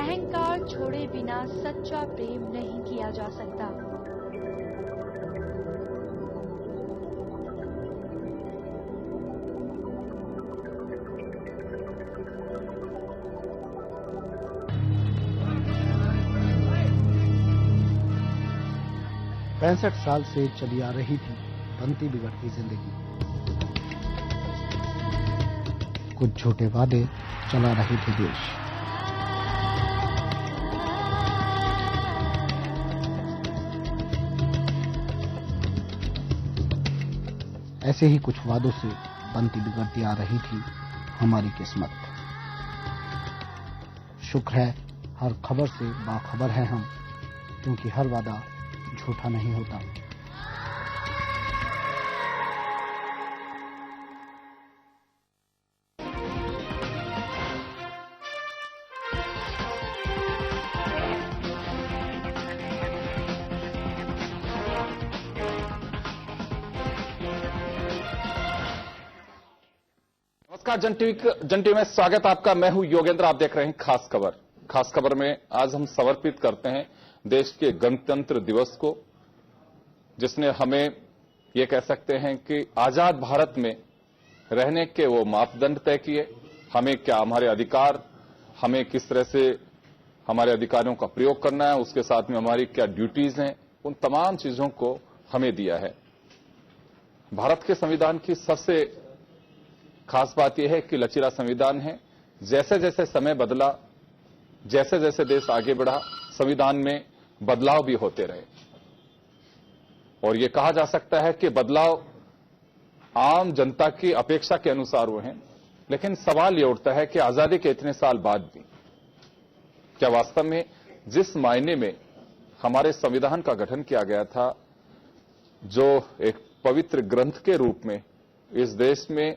अहंकार छोड़े बिना सच्चा प्रेम नहीं किया जा सकता। पैंसठ साल से चली आ रही थी बनती बिगड़ती जिंदगी। कुछ झूठे वादे चला रहे थे देश। ऐसे ही कुछ वादों से बनती बिगड़ती आ रही थी हमारी किस्मत। शुक्र है हर खबर से बाखबर हैं हम, क्योंकि हर वादा झूठा नहीं होता। नमस्कार, जन टीवी में स्वागत आपका। मैं हूं योगेंद्र। आप देख रहे हैं खास खबर। खास खबर में आज हम समर्पित करते हैं देश के गणतंत्र दिवस को, जिसने हमें ये कह सकते हैं कि आजाद भारत में रहने के वो मापदंड तय किए। हमें क्या हमारे अधिकार, हमें किस तरह से हमारे अधिकारों का प्रयोग करना है, उसके साथ में हमारी क्या ड्यूटीज हैं, उन तमाम चीजों को हमें दिया है। भारत के संविधान की सबसे खास बात यह है कि लचीला संविधान है। जैसे जैसे समय बदला, जैसे जैसे देश आगे बढ़ा, संविधान में बदलाव भी होते रहे। और यह कहा जा सकता है कि बदलाव आम जनता की अपेक्षा के अनुसार हुए हैं। लेकिन सवाल यह उठता है कि आजादी के इतने साल बाद भी क्या वास्तव में जिस मायने में हमारे संविधान का गठन किया गया था, जो एक पवित्र ग्रंथ के रूप में इस देश में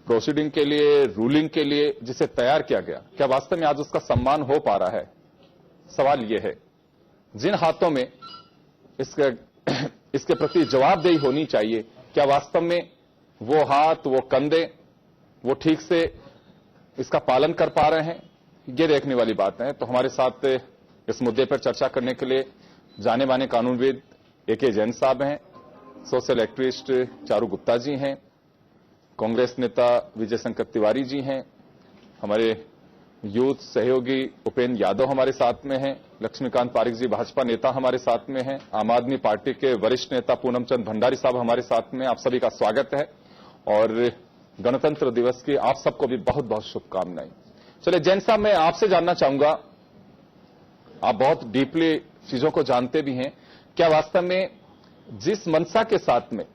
प्रोसीडिंग के लिए, रूलिंग के लिए जिसे तैयार किया गया, क्या वास्तव में आज उसका सम्मान हो पा रहा है? सवाल यह है। जिन हाथों में इसके प्रति जवाबदेही होनी चाहिए, क्या वास्तव में वो हाथ, वो कंधे, वो ठीक से इसका पालन कर पा रहे हैं? ये देखने वाली बात है। तो हमारे साथ इस मुद्दे पर चर्चा करने के लिए जाने माने कानूनविद ए.के. जैन साहब हैं, सोशल एक्टिविस्ट चारू गुप्ता जी हैं, कांग्रेस नेता विजय शंकर तिवारी जी हैं, हमारे यूथ सहयोगी उपेंद्र यादव हमारे साथ में हैं, लक्ष्मीकांत पारिक जी भाजपा नेता हमारे साथ में हैं, आम आदमी पार्टी के वरिष्ठ नेता पूनम चंद भंडारी साहब हमारे साथ में। आप सभी का स्वागत है और गणतंत्र दिवस की आप सबको भी बहुत बहुत शुभकामनाएं। चलिए जैन साहब, मैं आपसे जानना चाहूंगा, आप बहुत डीपली चीजों को जानते भी हैं, क्या वास्तव में जिस मंशा के साथ में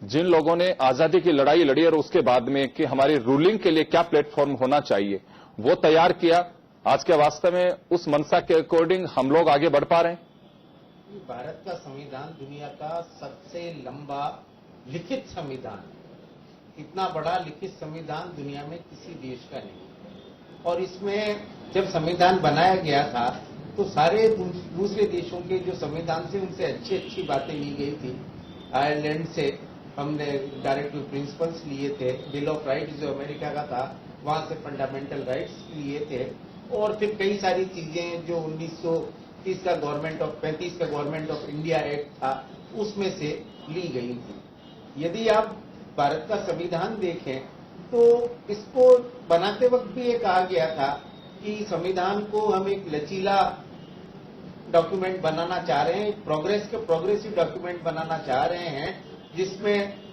जिन लोगों ने आजादी की लड़ाई लड़ी और उसके बाद में कि हमारी रूलिंग के लिए क्या प्लेटफॉर्म होना चाहिए, वो तैयार किया, आज के वास्तव में उस मंशा के अकॉर्डिंग हम लोग आगे बढ़ पा रहे हैं? भारत का संविधान दुनिया का सबसे लंबा लिखित संविधान, इतना बड़ा लिखित संविधान दुनिया में किसी देश का नहीं। और इसमें जब संविधान बनाया गया था तो सारे दूसरे देशों के जो संविधान थे उनसे अच्छी अच्छी बातें ली गई थी। आयरलैंड से हमने डायरेक्टिव प्रिंसिपल्स लिए थे, बिल ऑफ राइट्स जो अमेरिका का था वहां से फंडामेंटल राइट्स लिए थे, और फिर कई सारी चीजें जो 1930 का गवर्नमेंट ऑफ 35 का गवर्नमेंट ऑफ इंडिया एक्ट था उसमें से ली गई थी। यदि आप भारत का संविधान देखें तो इसको बनाते वक्त भी ये कहा गया था कि संविधान को हम एक लचीला डॉक्यूमेंट बनाना चाह रहे हैं, प्रोग्रेसिव डॉक्यूमेंट बनाना चाह रहे हैं, जिसमें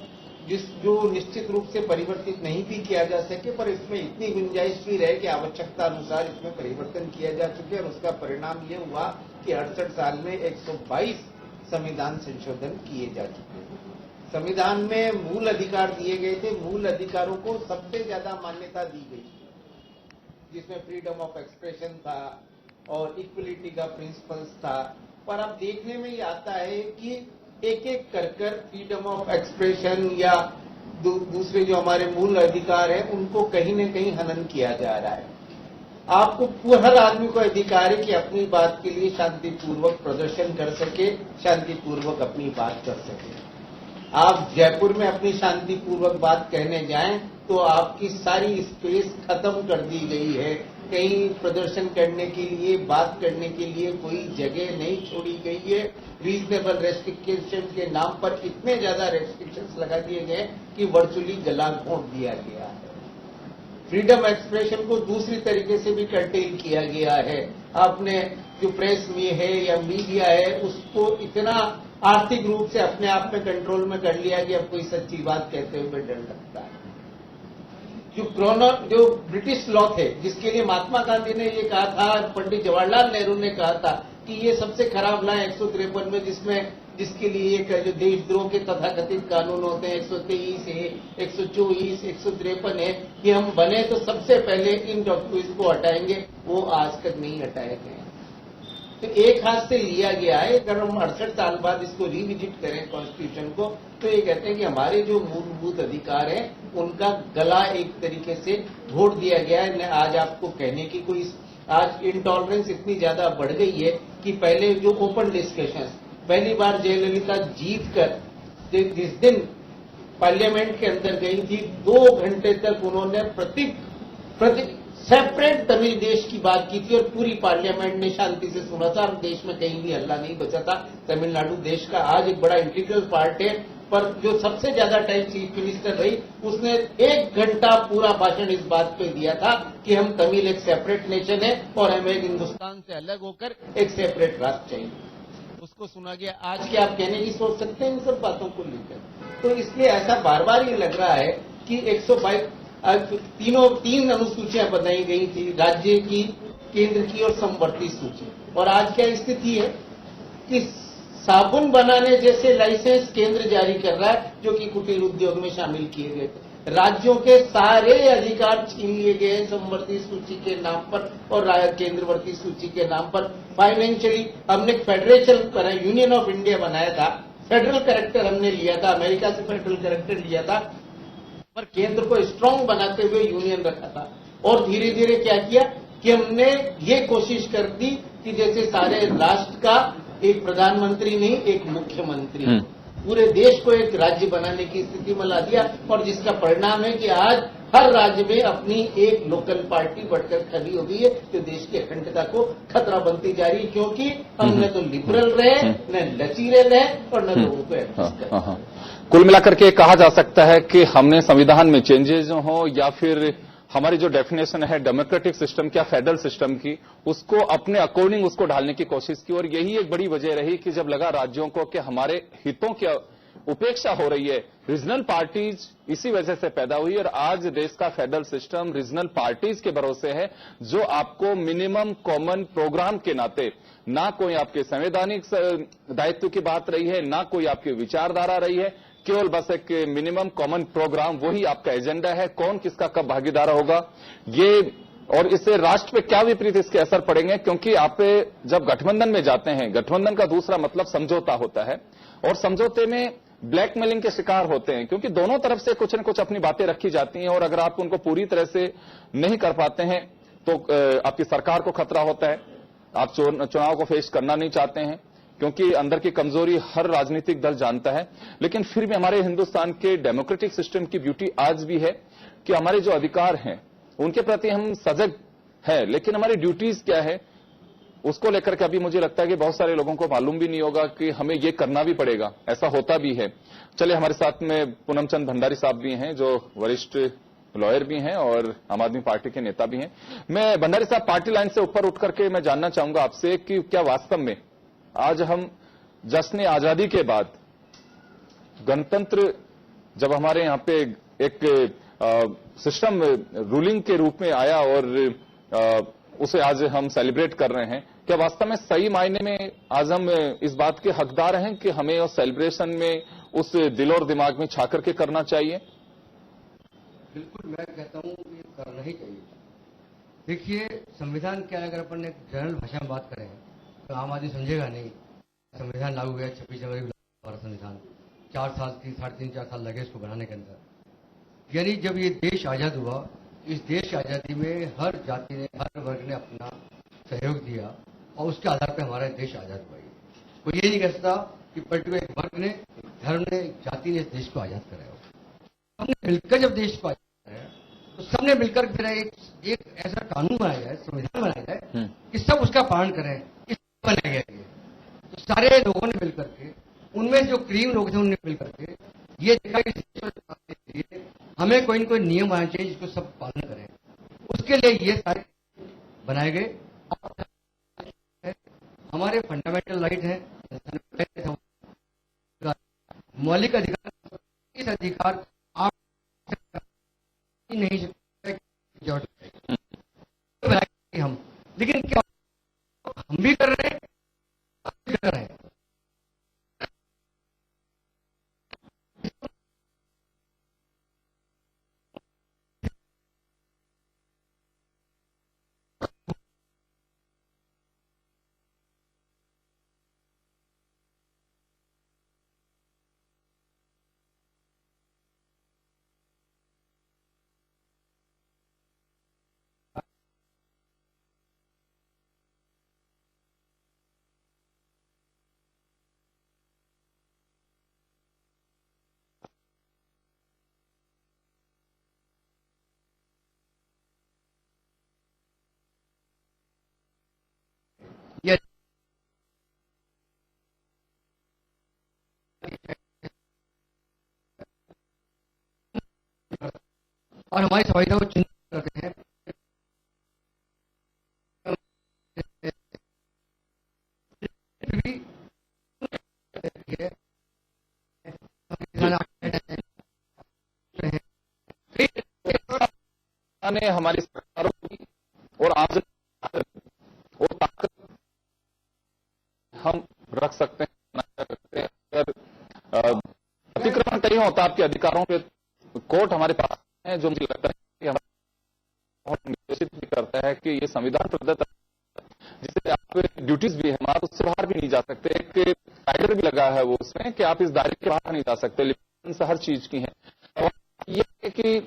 जो निश्चित रूप से परिवर्तित नहीं भी किया जा सके, पर इसमें इतनी गुंजाइश भी रहे कि आवश्यकता अनुसार इसमें परिवर्तन किया जा सके। और उसका परिणाम ये हुआ कि 68 साल में 122 संविधान संशोधन किए जा चुके हैं। संविधान में मूल अधिकार दिए गए थे, मूल अधिकारों को सबसे ज्यादा मान्यता दी गई, जिसमें फ्रीडम ऑफ एक्सप्रेशन था और इक्वलिटी का प्रिंसिपल्स था। पर अब देखने में ये आता है कि एक एक कर फ्रीडम ऑफ एक्सप्रेशन या दूसरे जो हमारे मूल अधिकार हैं उनको कहीं न कहीं हनन किया जा रहा है। आपको हर आदमी को अधिकार है कि अपनी बात के लिए शांतिपूर्वक प्रदर्शन कर सके, शांतिपूर्वक अपनी बात कर सके। आप जयपुर में अपनी शांतिपूर्वक बात कहने जाएं तो आपकी सारी स्पेस खत्म कर दी गई है। कहीं प्रदर्शन करने के लिए, बात करने के लिए कोई जगह नहीं छोड़ी गई है। रीजनेबल रेस्ट्रिक्शन के नाम पर इतने ज्यादा रेस्ट्रिक्शंस लगा दिए गए कि वर्चुअली गला घोंट दिया गया है। फ्रीडम एक्सप्रेशन को दूसरी तरीके से भी कर्टेल किया गया है। आपने जो प्रेस में है या मीडिया है उसको इतना आर्थिक रूप से अपने आप में कंट्रोल में कर लिया कि अब कोई सच्ची बात कहते हुए डर लगता है। जो ब्रिटिश लॉ थे, जिसके लिए महात्मा गांधी ने ये कहा था, पंडित जवाहरलाल नेहरू ने कहा था कि ये सबसे खराब लॉ है 153 में, जिसके लिए एक जो देशद्रोह के तथाकथित कानून होते हैं 123 है, 124, 153 है, कि हम बने तो सबसे पहले इन डॉक्यूमेंट्स को हटाएंगे। वो आज तक नहीं हटाए गए। तो एक हाथ से लिया गया है। अगर हम 68 साल बाद इसको रिविजिट करें कॉन्स्टिट्यूशन को, तो ये कहते हैं कि हमारे जो मूलभूत अधिकार हैं उनका गला एक तरीके से घोट दिया गया है। आज आपको कहने की कोई, आज इंटॉलरेंस इतनी ज्यादा बढ़ गई है कि पहले जो ओपन डिस्कशन, पहली बार जयललिता जीत कर जिस दिन पार्लियामेंट के अंदर गई थी, 2 घंटे तक उन्होंने सेपरेट तमिल देश की बात की थी और पूरी पार्लियामेंट ने शांति से सुना था। देश में कहीं भी हल्ला नहीं बचा था। तमिलनाडु देश का आज एक बड़ा इंटीग्रल पार्ट है, पर जो सबसे ज्यादा टाइम चीफ मिनिस्टर रही, उसने 1 घंटा पूरा भाषण इस बात पे दिया था कि हम तमिल एक सेपरेट नेशन है और हमें हिंदुस्तान से अलग होकर एक सेपरेट राष्ट्र चाहिए। उसको सुना गया। आज के आप कहने की सोच सकते हैं इन सब बातों को लेकर। तो इसलिए ऐसा बार बार ये लग रहा है कि 122 तीन अनुसूचियां बनाई गई थी, राज्य की, केंद्र की और समवर्ती सूची। और आज क्या स्थिति है कि साबुन बनाने जैसे लाइसेंस केंद्र जारी कर रहा है, जो कि कुटीर उद्योग में शामिल किए गए थे। राज्यों के सारे अधिकार छीन लिए गए हैं समवर्ती सूची के नाम पर और केंद्रवर्ती सूची के नाम पर। फाइनेंशियली हमने फेडरेशन यूनियन ऑफ इंडिया बनाया था, फेडरल कैरेक्टर हमने लिया था, अमेरिका से फेडरल कैरेक्टर लिया था, पर केंद्र को स्ट्रांग बनाते हुए यूनियन रखा था। और धीरे धीरे क्या किया कि हमने ये कोशिश कर दी कि जैसे सारे राष्ट्र का एक प्रधानमंत्री नहीं, एक मुख्यमंत्री, पूरे देश को एक राज्य बनाने की स्थिति में ला दिया। और जिसका परिणाम है कि आज हर राज्य में अपनी एक लोकल पार्टी बढ़कर खड़ी हो गई है, जो देश की अखंडता को खतरा बनती जा रही है। क्योंकि हम न तो लिबरल रहे, न लचीले रहे और न लोगों को एडजस्ट करें। कुल मिलाकर के कहा जा सकता है कि हमने संविधान में चेंजेस हो या फिर हमारी जो डेफिनेशन है डेमोक्रेटिक सिस्टम की या फेडरल सिस्टम की, उसको अपने अकॉर्डिंग उसको ढालने की कोशिश की। और यही एक बड़ी वजह रही कि जब लगा राज्यों को कि हमारे हितों की उपेक्षा हो रही है, रीजनल पार्टीज इसी वजह से पैदा हुई। और आज देश का फेडरल सिस्टम रीजनल पार्टीज के भरोसे है, जो आपको मिनिमम कॉमन प्रोग्राम के नाते ना कोई आपके संवैधानिक दायित्व की बात रही है, ना कोई आपकी विचारधारा रही है, केवल बस एक मिनिमम कॉमन प्रोग्राम, वही आपका एजेंडा है। कौन किसका कब भागीदार होगा ये, और इससे राष्ट्र पे क्या विपरीत इसके असर पड़ेंगे। क्योंकि आप जब गठबंधन में जाते हैं, गठबंधन का दूसरा मतलब समझौता होता है, और समझौते में ब्लैकमेलिंग के शिकार होते हैं, क्योंकि दोनों तरफ से कुछ न कुछ अपनी बातें रखी जाती हैं। और अगर आप उनको पूरी तरह से नहीं कर पाते हैं तो आपकी सरकार को खतरा होता है, आप चुनाव को फेस करना नहीं चाहते हैं, क्योंकि अंदर की कमजोरी हर राजनीतिक दल जानता है। लेकिन फिर भी हमारे हिंदुस्तान के डेमोक्रेटिक सिस्टम की ब्यूटी आज भी है कि हमारे जो अधिकार हैं उनके प्रति हम सजग हैं, लेकिन हमारी ड्यूटीज क्या है उसको लेकर के अभी मुझे लगता है कि बहुत सारे लोगों को मालूम भी नहीं होगा कि हमें ये करना भी पड़ेगा, ऐसा होता भी है। चलिए, हमारे साथ में पूनम चंद भंडारी साहब भी हैं, जो वरिष्ठ लॉयर भी हैं और आम आदमी पार्टी के नेता भी हैं। मैं भंडारी साहब, पार्टी लाइन से ऊपर उठ करके मैं जानना चाहूंगा आपसे कि क्या वास्तव में आज हम जश्न आजादी के बाद गणतंत्र जब हमारे यहाँ पे एक सिस्टम रूलिंग के रूप में आया और उसे आज हम सेलिब्रेट कर रहे हैं, क्या वास्तव में सही मायने में आज हम इस बात के हकदार हैं कि हमें उस सेलिब्रेशन में उस दिल और दिमाग में छा करके करना चाहिए? बिल्कुल, मैं कहता हूं कि करना ही चाहिए। देखिए, संविधान क्या है, अगर अपन एक जनरल भाषा में बात करें तो आम आदमी समझेगा नहीं। संविधान लागू हुआ 26 जनवरी हमारा संविधान, 4 साल 3.5-4 साल लगे इसको बनाने के अंदर। यानी जब ये देश आजाद हुआ, इस देश की आजादी में हर जाति ने, हर वर्ग ने अपना सहयोग दिया और उसके आधार पर हमारा देश आजाद हुआ। कोई ये नहीं कह सकता कि पर्टिकुलर एक वर्ग ने, धर्म ने, जाति ने इस देश को आजाद कराया हो। हमने मिलकर जब देश को आजाद कराया तो सबने मिलकर फिर एक ऐसा कानून बनाया जाए, संविधान बनाया जाए कि सब उसका पालन करें। इस बनाया गया ये। तो सारे लोगों ने मिलकर के, उनमें जो क्रीम लोग थे उन्होंने मिलकर के ये देखा कि हमें कोई न कोई नियम आना चाहिए जिसको सब पालन करें। उसके लिए ये सारे बनाए गए। हमारे फंडामेंटल राइट हैं, मौलिक अधिकार, इस अधिकार को आप नहीं सकते हम, लेकिन क्या हम भी कर रहे हैं, आप भी कर रहे हैं। ये और हमारी संविधान को चिंता करते हैं। ने हमारी सरकारों की और आज वो ताकत हम रख सकते हैं। अगर अतिक्रमण कहीं होता आपके अधिकारों के, कोर्ट हमारे पास है, जो मुझे लगता है कि हमारा बहुत निर्देशित भी करता है कि ये संविधान प्रदत्त जिससे आप ड्यूटीज भी है, आप उससे बाहर भी नहीं जा सकते। एक टाइगर भी लगा है वो उसमें कि आप इस दायरे के बाहर नहीं जा सकते, लेकिन हर चीज की है। और ये है कि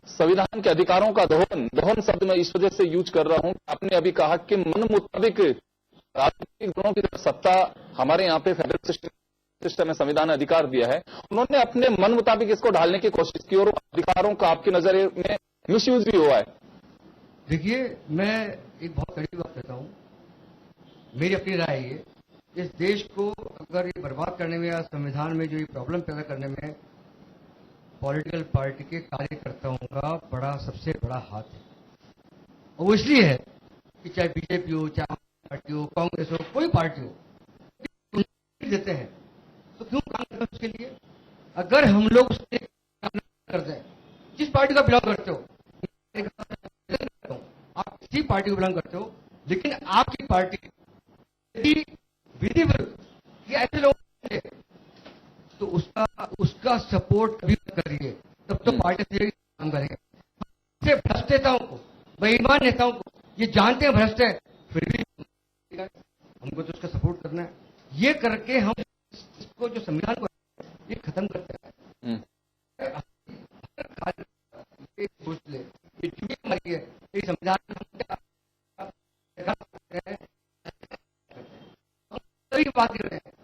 संविधान के अधिकारों का दोहन शब्द मैं इस वजह से यूज कर रहा हूं। आपने अभी कहा कि मन मुताबिक राजनीतिक दलों की सत्ता हमारे यहाँ पे फेडरल सिस्टम में संविधान ने अधिकार दिया है, उन्होंने अपने मन मुताबिक इसको ढालने की कोशिश की और अधिकारों का आपकी नजर में मिसयूज भी हुआ है। देखिए, मैं एक बहुत कड़ी बात कहता हूं, मेरी अपनी राय है, इस देश को अगर ये बर्बाद करने में या संविधान में जो ये प्रॉब्लम पैदा करने में पॉलिटिकल पार्टी के कार्यकर्ताओं का सबसे बड़ा हाथ है। और वो इसलिए है कि चाहे बीजेपी हो, चाहे पार्टी हो, कांग्रेस हो, कोई पार्टी हो, देते हैं तो क्यों काम करते हैं उसके लिए? अगर हम लोग उसके लिए काम करते हैं, जिस पार्टी का बिलोंग करते हो, आप किसी पार्टी को बिलोंग करते हो, लेकिन आपकी पार्टी विधि विरुद्ध ये ऐसे लोग तो उसका सपोर्ट कभी मत करिए, तब तो पार्टी से काम करेंगे। भ्रष्ट नेताओं को, बेईमान नेताओं को ये जानते हैं भ्रष्ट है, फिर भी हमको तो उसका सपोर्ट करना है। ये करके हम इसको जो संविधान को ये खत्म करते हैं। सोच ले, ये चुकी हमारी है, ये संविधान सभी बात कर रहे हैं।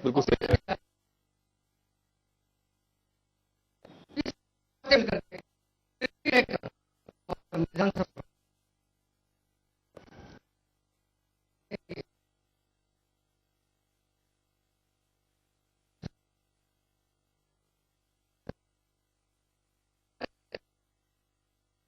बिल्कुल